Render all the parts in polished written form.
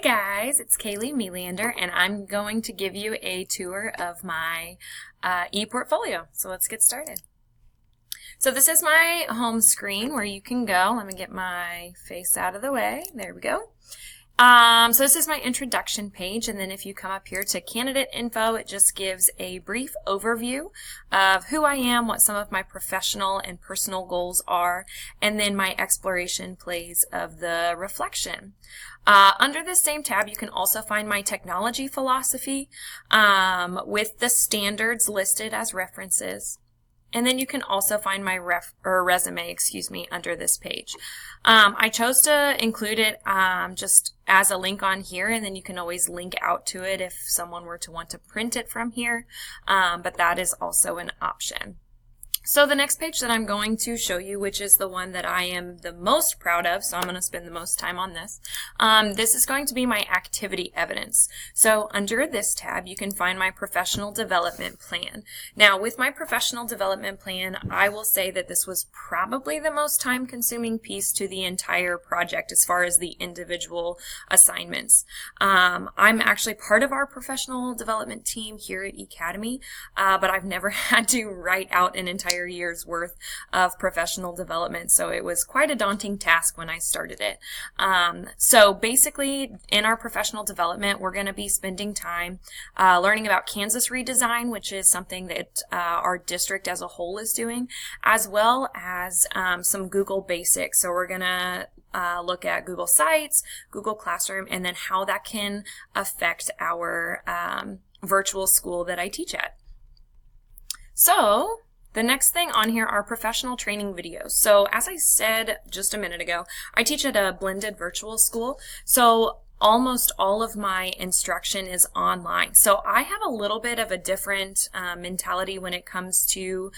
Hi guys, it's Kaylee Melander and I'm going to give you a tour of my ePortfolio. So let's get started. So this is my home screen where you can go. Let me get my face out of the way. There we go. So this is my introduction page, and then if you come up here to candidate info, it just gives a brief overview of who I am, what some of my professional and personal goals are, and then my exploration plays of the reflection. Under this same tab, you can also find my technology philosophy with the standards listed as references. And then you can also find my resume, under this page. I chose to include it just as a link on here, and then you can always link out to it if someone were to want to print it from here, but that is also an option. So the next page that I'm going to show you, which is the one that I am the most proud of, so I'm going to spend the most time on this, this is going to be my activity evidence. So under this tab, you can find my professional development plan. Now, with my professional development plan, I will say that this was probably the most time-consuming piece to the entire project as far as the individual assignments. I'm actually part of our professional development team here at eAcademy, but I've never had to write out an entire year's worth of professional development, so it was quite a daunting task when I started it. So basically, in our professional development, we're going to be spending time learning about Kansas redesign, which is something that our district as a whole is doing, as well as some Google basics. So we're going to look at Google Sites, Google Classroom, and then how that can affect our virtual school that I teach at. So the next thing on here are professional training videos. So as I said just a minute ago, I teach at a blended virtual school. So almost all of my instruction is online. So I have a little bit of a different mentality when it comes to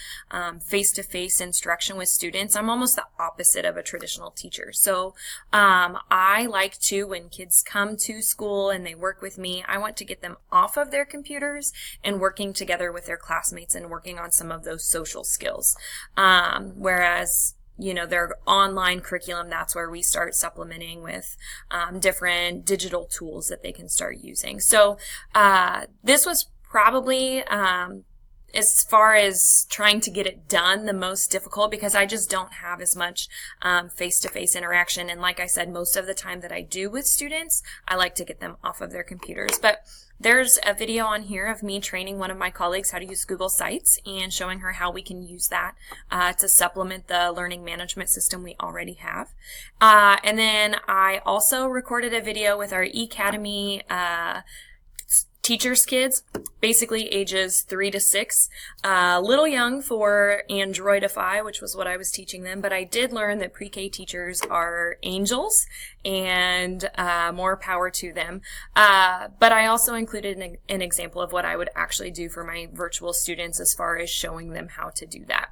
face-to-face instruction with students. I'm almost the opposite of a traditional teacher. So I like to, when kids come to school and they work with me, I want to get them off of their computers and working together with their classmates and working on some of those social skills. Whereas their online curriculum, that's where we start supplementing with different digital tools that they can start using. So this was probably, as far as trying to get it done, the most difficult because I just don't have as much face-to-face interaction. And like I said, most of the time that I do with students, I like to get them off of their computers. But there's a video on here of me training one of my colleagues how to use Google Sites and showing her how we can use that to supplement the learning management system we already have. And then I also recorded a video with our eAcademy teachers' kids, basically ages 3 to 6, a little young for Androidify, which was what I was teaching them, but I did learn that pre-K teachers are angels and more power to them. But I also included an example of what I would actually do for my virtual students as far as showing them how to do that.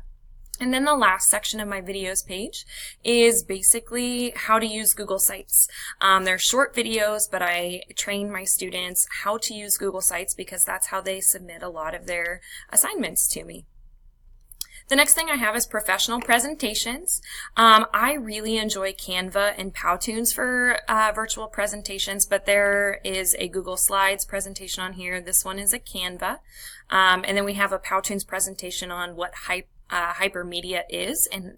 And then the last section of my videos page is basically how to use Google Sites. They're short videos, but I train my students how to use Google Sites because that's how they submit a lot of their assignments to me. The next thing I have is professional presentations. I really enjoy Canva and Powtoons for virtual presentations, but there is a Google Slides presentation on here. This one is a Canva. And then we have a Powtoons presentation on what hypermedia is and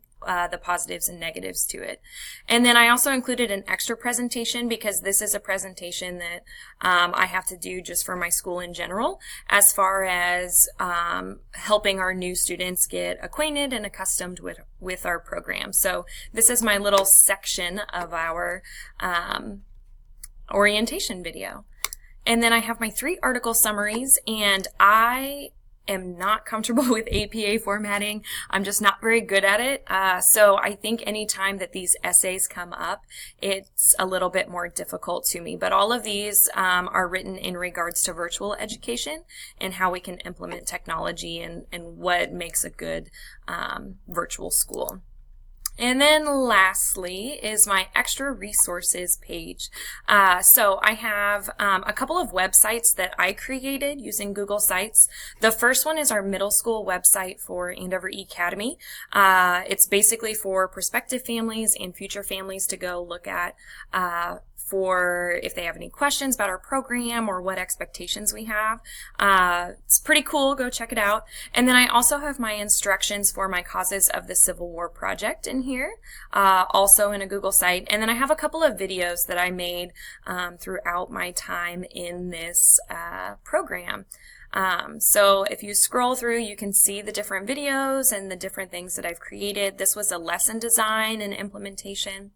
the positives and negatives to it. And then I also included an extra presentation because this is a presentation that I have to do just for my school in general as far as helping our new students get acquainted and accustomed with our program. So this is my little section of our orientation video. And then I have my 3 article summaries, and I am not comfortable with APA formatting. I'm just not very good at it. So I think anytime that these essays come up, it's a little bit more difficult to me. But all of these are written in regards to virtual education and how we can implement technology and what makes a good virtual school. And then lastly is my extra resources page. So I have a couple of websites that I created using Google Sites. The first one is our middle school website for Andover eAcademy. It's basically for prospective families and future families to go look at for if they have any questions about our program or what expectations we have. It's pretty cool. Go check it out. And then I also have my instructions for my Causes of the Civil War project in here, also in a Google site. And then I have a couple of videos that I made throughout my time in this program. So if you scroll through, you can see the different videos and the different things that I've created. This was a lesson design and implementation.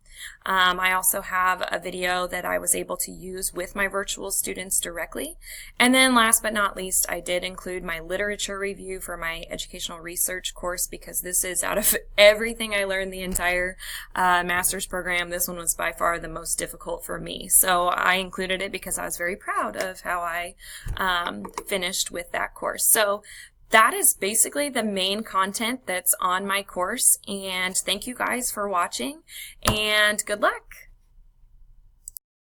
I also have a video that I was able to use with my virtual students directly. And then last but not least, I did include my literature review for my educational research course, because this is, out of everything I learned the entire master's program, this one was by far the most difficult for me. So I included it because I was very proud of how I finished with that course. So that is basically the main content that's on my course, and thank you guys for watching, and good luck.